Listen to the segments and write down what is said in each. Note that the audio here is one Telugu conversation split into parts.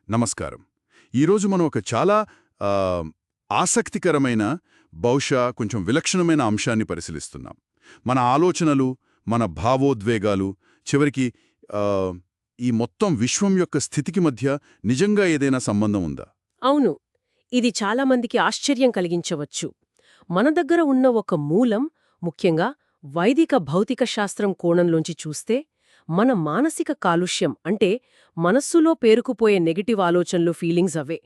నమస్కారం. ఈరోజు మనం ఒక చాలా ఆ, ఆసక్తికరమైన, బహుశా కొంచెం విలక్షణమైన అంశాన్ని పరిశీలిస్తున్నాం. మన ఆలోచనలు, మన భావోద్వేగాలు, చివరికి ఆ, ఈ మొత్తం విశ్వం యొక్క స్థితికి మధ్య నిజంగా ఏదైనా సంబంధం ఉందా? అవును. ఇది చాలామందికి ఆశ్చర్యం కలిగించవచ్చు. మన దగ్గర ఉన్న ఒక మూలం, ముఖ్యంగా వైదిక భౌతిక శాస్త్రం కోణంలోంచి చూస్తే, మన మానసిక కాలుష్యం అంటే మనస్సులో పేరుకుపోయే నెగటివ్ ఆలోచనలు, ఫీలింగ్స్ అవే.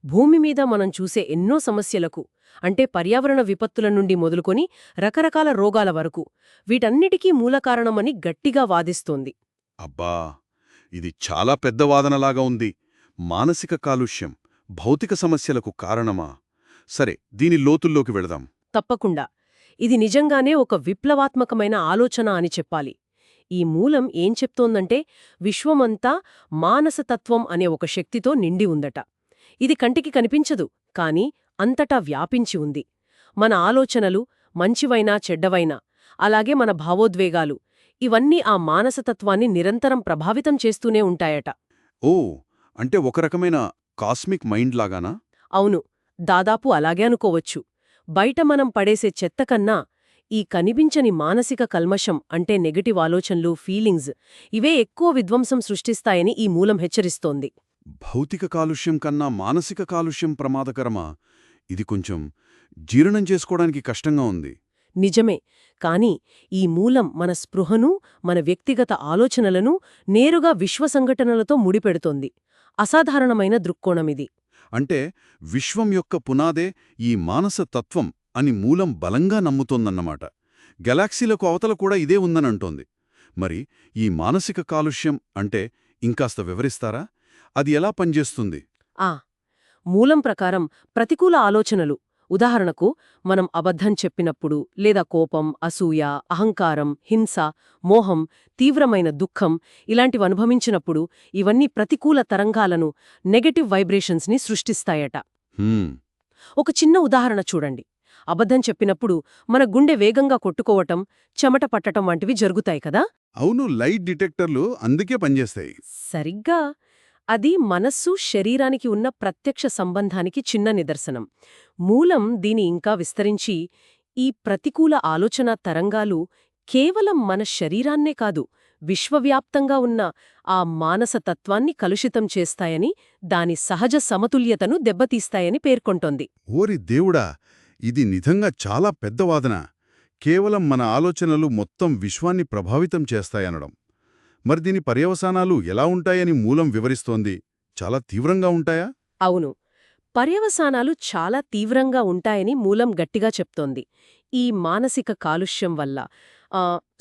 భూమి మీద మనం చూసే ఎన్నో సమస్యలకు, అంటే పర్యావరణ విపత్తుల నుండి మొదలుకొని రకరకాల రోగాల వరకు, వీటన్నిటికీ మూలకారణమని గట్టిగా వాదిస్తోంది. అబ్బా, ఇది చాలా పెద్ద వాదనలాగా ఉంది. మానసిక కాలుష్యం భౌతిక సమస్యలకు కారణమా? సరే, దీని లోతుల్లోకి వెళదాం. తప్పకుండా. ఇది నిజంగానే ఒక విప్లవాత్మకమైన ఆలోచన అని చెప్పాలి. ఈ మూలం ఏం చెప్తోందంటే, విశ్వమంతా మానసతత్వం అనే ఒక శక్తితో నిండి ఉందట. ఇది కంటికి కనిపించదు, కాని అంతటా వ్యాపించి ఉంది. మన ఆలోచనలు, మంచివైనా చెడ్డవైనా, అలాగే మన భావోద్వేగాలు, ఇవన్నీ ఆ మానసతత్వాన్ని నిరంతరం ప్రభావితం చేస్తూనే ఉంటాయట. ఓ, అంటే ఒక రకమైన కాస్మిక్ మైండ్ లాగానా? అవును, దాదాపు అలాగే అనుకోవచ్చు. బయట మనం పడేసే చెత్త కన్నా ఈ కనిపించని మానసిక కల్మషం అంటే నెగటివ్ ఆలోచనలు, ఫీలింగ్స్, ఇవే ఎక్కువ విధ్వంసం సృష్టిస్తాయని ఈ మూలం హెచ్చరిస్తోంది. భౌతిక కాలుష్యం కన్నా మానసిక కాలుష్యం ప్రమాదకరమా? ఇది కొంచెం జీర్ణం చేసుకోవడానికి కష్టంగా ఉంది. నిజమే, కాని ఈ మూలం మన స్పృహను, మన వ్యక్తిగత ఆలోచనలను నేరుగా విశ్వ సంఘటనలతో ముడిపెడుతోంది. అసాధారణమైన దృక్కోణమిది. అంటే విశ్వం యొక్క పునాదే ఈ మానస తత్వం అని మూలం బలంగా నమ్ముతోందన్నమాట. గెలాక్సీలకు అవతల కూడా ఇదే ఉందనంటోంది. మరి ఈ మానసిక కాలుష్యం అంటే ఇంకాస్త వివరిస్తారా? అది ఎలా పనిచేస్తుంది? ఆ మూలం ప్రకారం ప్రతికూల ఆలోచనలు, ఉదాహరణకు మనం అబద్ధం చెప్పినప్పుడు, లేదా కోపం, అసూయ, అహంకారం, హింస, మోహం, తీవ్రమైన దుఃఖం ఇలాంటివనుభవించినప్పుడు ఇవన్నీ ప్రతికూల తరంగాలను, నెగటివ్ వైబ్రేషన్స్ని సృష్టిస్తాయట. హ్మ్, ఒక చిన్న ఉదాహరణ చూడండి. అబద్ధం చెప్పినప్పుడు మన గుండె వేగంగా కొట్టుకోవటం, చెమట పట్టటం వంటివి జరుగుతాయి కదా. అవును, లైట్ డిటెక్టర్లు అందుకే పనిచేస్తాయి. సరిగ్గా అది మనస్సు, శరీరానికి ఉన్న ప్రత్యక్ష సంబంధానికి చిన్న నిదర్శనం. మూలం దీని ఇంకా విస్తరించి, ఈ ప్రతికూల ఆలోచన తరంగాలు కేవలం మన శరీరాన్నే కాదు, విశ్వవ్యాప్తంగా ఉన్న ఆ మానసతత్వాన్ని కలుషితం చేస్తాయని, దాని సహజ సమతుల్యతను దెబ్బతీస్తాయని పేర్కొంటోంది. ఓరి దేవుడా, ఇది నిజంగా చాలా పెద్ద వాదన. కేవలం మన ఆలోచనలు మొత్తం విశ్వాన్ని ప్రభావితం చేస్తాయనడం. మరి దీని పర్యవసానాలు ఎలా ఉంటాయని మూలం వివరిస్తోంది? చాలా తీవ్రంగా ఉంటాయా? అవును, పర్యవసానాలు చాలా తీవ్రంగా ఉంటాయని మూలం గట్టిగా చెప్తోంది. ఈ మానసిక కాలుష్యం వల్ల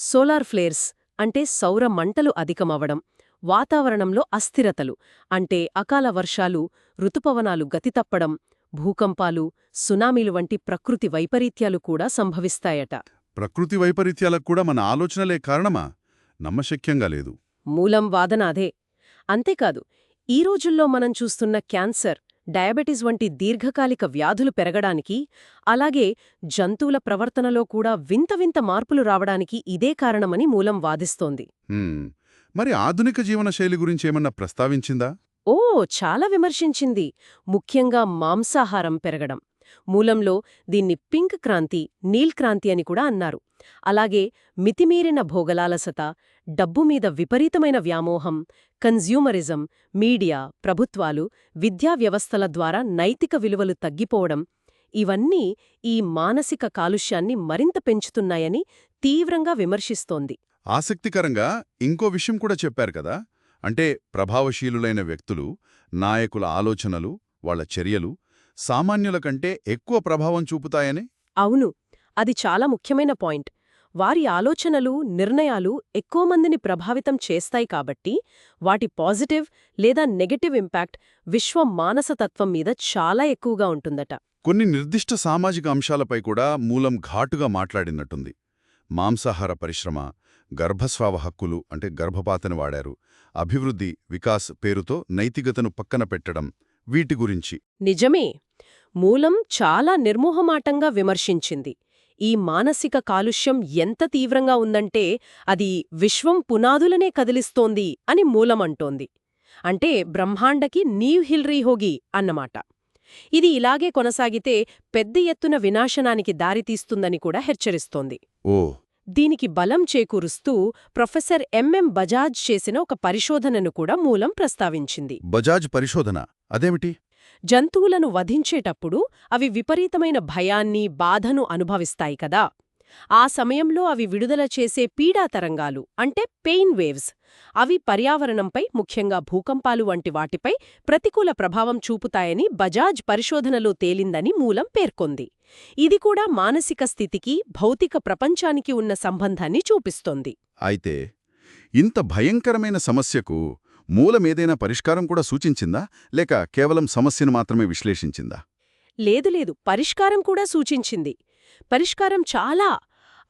సోలార్ ఫ్లేర్స్ అంటే సౌర మంటలు అధికమవడం, వాతావరణంలో అస్థిరతలు అంటే అకాల వర్షాలు, ఋతుపవనాలు గతితప్పడం, భూకంపాలు, సునామీలు వంటి ప్రకృతి వైపరీత్యాలు కూడా సంభవిస్తాయట. ప్రకృతి వైపరీత్యాలకు కూడా మన ఆలోచనలే కారణమా? నమ్మశక్యంగా లేదు. మూలం వాదన అదే. అంతేకాదు, ఈ రోజుల్లో మనం చూస్తున్న క్యాన్సర్, డయాబెటిస్ వంటి దీర్ఘకాలిక వ్యాధులు పెరగడానికి, అలాగే జంతువుల ప్రవర్తనలో కూడా వింత వింత మార్పులు రావడానికి ఇదే కారణమని మూలం వాదిస్తోంది. హ్మ్, మరి ఆధునిక జీవనశైలి గురించేమన్నా ప్రస్తావించిందా? ఓ, చాలా విమర్శించింది. ముఖ్యంగా మాంసాహారం పెరగడం. మూలంలో దీన్ని పింక్ క్రాంతి, నీల్ క్రాంతి అని కూడా అన్నారు. అలాగే మితిమీరిన భోగలాలసత, డబ్బు మీద విపరీతమైన వ్యామోహం, కన్జ్యూమరిజం, మీడియా, ప్రభుత్వాలు, విద్యా వ్యవస్థల ద్వారా నైతిక విలువలు తగ్గిపోవడం, ఇవన్నీ ఈ మానసిక కాలుష్యాన్ని మరింత పెంచుతున్నాయని తీవ్రంగా విమర్శిస్తోంది. ఆసక్తికరంగా ఇంకో విషయం కూడా చెప్పారు కదా. అంటే ప్రభావశీలులైన వ్యక్తులు, నాయకుల ఆలోచనలు, వాళ్ళ చర్యలు సామాన్యుల కంటే ఎక్కువ ప్రభావం చూపుతాయని. అవును, అది చాలా ముఖ్యమైన పాయింట్. వారి ఆలోచనలు, నిర్ణయాలు ఎక్కువ మందిని ప్రభావితం చేస్తాయి కాబట్టి, వాటి పాజిటివ్ లేదా నెగటివ్ ఇంపాక్ట్ విశ్వ మానసతత్వం మీద చాలా ఎక్కువగా ఉంటుందట. కొన్ని నిర్దిష్ట సామాజిక అంశాలపై కూడా మూలం ఘాటుగా మాట్లాడినట్టుంది. మాంసాహార పరిశ్రమ, గర్భస్రావ హక్కులు అంటే గర్భపాతని వాడారు, అభివృద్ధి, వికాస్ పేరుతో నైతికతను పక్కన పెట్టడం, వీటి గురించి. నిజమే, మూలం చాలా నిర్మోహమాటంగా విమర్శించింది. ఈ మానసిక కాలుష్యం ఎంత తీవ్రంగా ఉందంటే అది విశ్వం పునాదులనే కదిలిస్తోంది అని మూలమంటోంది. అంటే బ్రహ్మాండకి నీవ్ హిల్రీ హోగి అన్నమాట. ఇది ఇలాగే కొనసాగితే పెద్ద ఎత్తున వినాశనానికి దారితీస్తుందని కూడా హెచ్చరిస్తోంది. ఓ. దీనికి బలం చేకూరుస్తూ ప్రొఫెసర్ ఎంఎం బజాజ్ చేసిన ఒక పరిశోధనను కూడా మూలం ప్రస్తావించింది. బజాజ్ పరిశోధన అదేమిటి? జంతువులను వధించేటప్పుడు అవి విపరీతమైన భయాన్ని, బాధను అనుభవిస్తాయి కదా. ఆ సమయంలో అవి విడుదల చేసే పీడా తరంగాలు అంటే పెయిన్ వేవ్స్ అవి పర్యావరణంపై, ముఖ్యంగా భూకంపాలు వంటి వాటిపై ప్రతికూల ప్రభావం చూపుతాయని బజాజ్ పరిశోధనలో తేలిందని మూలం పేర్కొంది. ఇది కూడా మానసిక స్థితికి, భౌతిక ప్రపంచానికి ఉన్న సంబంధాన్ని చూపిస్తోంది. అయితే ఇంత భయంకరమైన సమస్యకు మూలమేదైనా పరిష్కారం కూడా సూచించిందా, లేక కేవలం సమస్యను మాత్రమే విశ్లేషించిందా? లేదు, పరిష్కారం కూడా సూచించింది. పరిష్కారం చాలా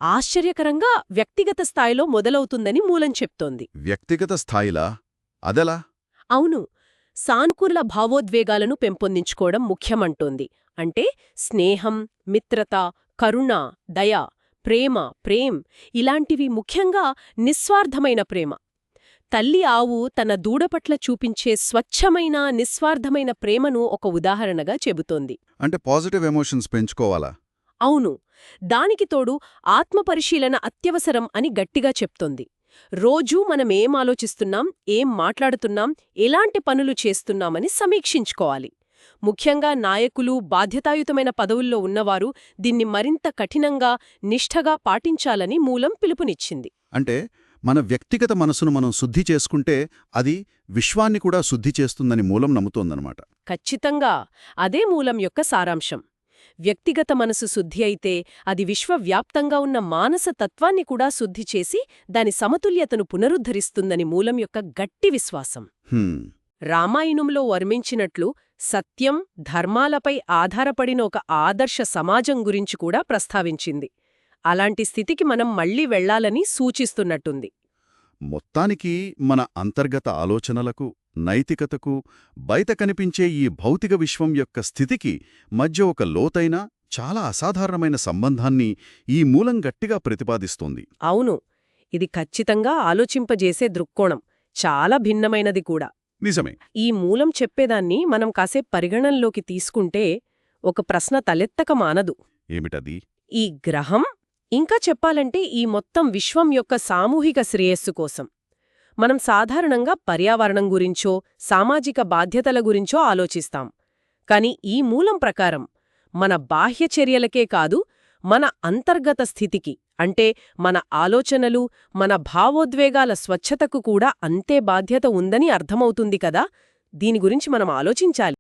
ఆశ్చర్యకరంగా వ్యక్తిగత స్థాయిలో మొదలవుతుందని మూలం చెప్తోంది. వ్యక్తిగత స్థాయిలా? అదెలా? అవును, సానుకూల భావోద్వేగాలను పెంపొందించుకోవడం ముఖ్యమంటోంది. అంటే స్నేహం, మిత్రత, కరుణ, దయ, ప్రేమ్ ఇలాంటివి, ముఖ్యంగా నిస్వార్థమైన ప్రేమ. తల్లి ఆవు తన దూడపట్ల చూపించే స్వచ్ఛమైన, నిస్వార్థమైన ప్రేమను ఒక ఉదాహరణగా చెబుతోంది. అంటే పాజిటివ్ ఎమోషన్స్ పెంచుకోవాలా? అవును, దానికి తోడు ఆత్మపరిశీలన అత్యవసరం అని గట్టిగా చెప్తోంది. రోజూ మనమేం ఆలోచిస్తున్నాం, ఏం మాట్లాడుతున్నాం, ఎలాంటి పనులు చేస్తున్నామని సమీక్షించుకోవాలి. ముఖ్యంగా నాయకులు, బాధ్యతాయుతమైన పదవుల్లో ఉన్నవారు దీన్ని మరింత కఠినంగా, నిష్ఠగా పాటించాలని మూలం పిలుపునిచ్చింది. అంటే మన వ్యక్తిగత మనసును మనం శుద్ధి చేసుకుంటే అది విశ్వాన్ని కూడా శుద్ధి చేస్తుందని మూలం నమ్ముతోందనమాట. ఖచ్చితంగా అదే మూలం యొక్క సారాంశం. వ్యక్తిగత మనసు శుద్ధి అయితే అది విశ్వవ్యాప్తంగా ఉన్న మానస తత్వాన్ని కూడా శుద్ధి చేసి దాని సమతుల్యతను పునరుద్ధరిస్తుందని మూలం యొక్క గట్టి విశ్వాసం. రామాయణంలో వర్ణించినట్లు సత్యం, ధర్మాలపై ఆధారపడిన ఒక ఆదర్శ సమాజం గురించి కూడా ప్రస్తావించింది. అలాంటి స్థితికి మనం మళ్లీ వెళ్లాలని సూచిస్తున్నట్టుంది. మొత్తానికి మన అంతర్గత ఆలోచనలకు, నైతికతకు, బయట కనిపించే ఈ భౌతిక విశ్వం యొక్క స్థితికి మధ్య ఒక లోతైన, చాలా అసాధారణమైన సంబంధాన్ని ఈ మూలం గట్టిగా ప్రతిపాదిస్తోంది. అవును, ఇది ఖచ్చితంగా ఆలోచింపజేసే దృక్కోణం. చాలా భిన్నమైనది కూడా. నిజమే. ఈ మూలం చెప్పేదాన్ని మనం కాసేపు పరిగణనలోకి తీసుకుంటే ఒక ప్రశ్న తలెత్తక మానదు. ఏమిటది? ఈ గ్రహం, ఇంకా చెప్పాలంటే ఈ మొత్తం విశ్వం యొక్క సామూహిక శ్రేయస్సు కోసం మనం సాధారణంగా పర్యావరణం గురించో, సామాజిక బాధ్యతల గురించో ఆలోచిస్తాం. కాని ఈ మూలం ప్రకారం మన బాహ్య చర్యలకే కాదు, మన అంతర్గత స్థితికి, అంటే మన ఆలోచనలు, మన భావోద్వేగాల స్వచ్ఛతకు కూడా అంతే బాధ్యత ఉందని అర్థమవుతుంది కదా. దీని గురించి మనం ఆలోచించాలి.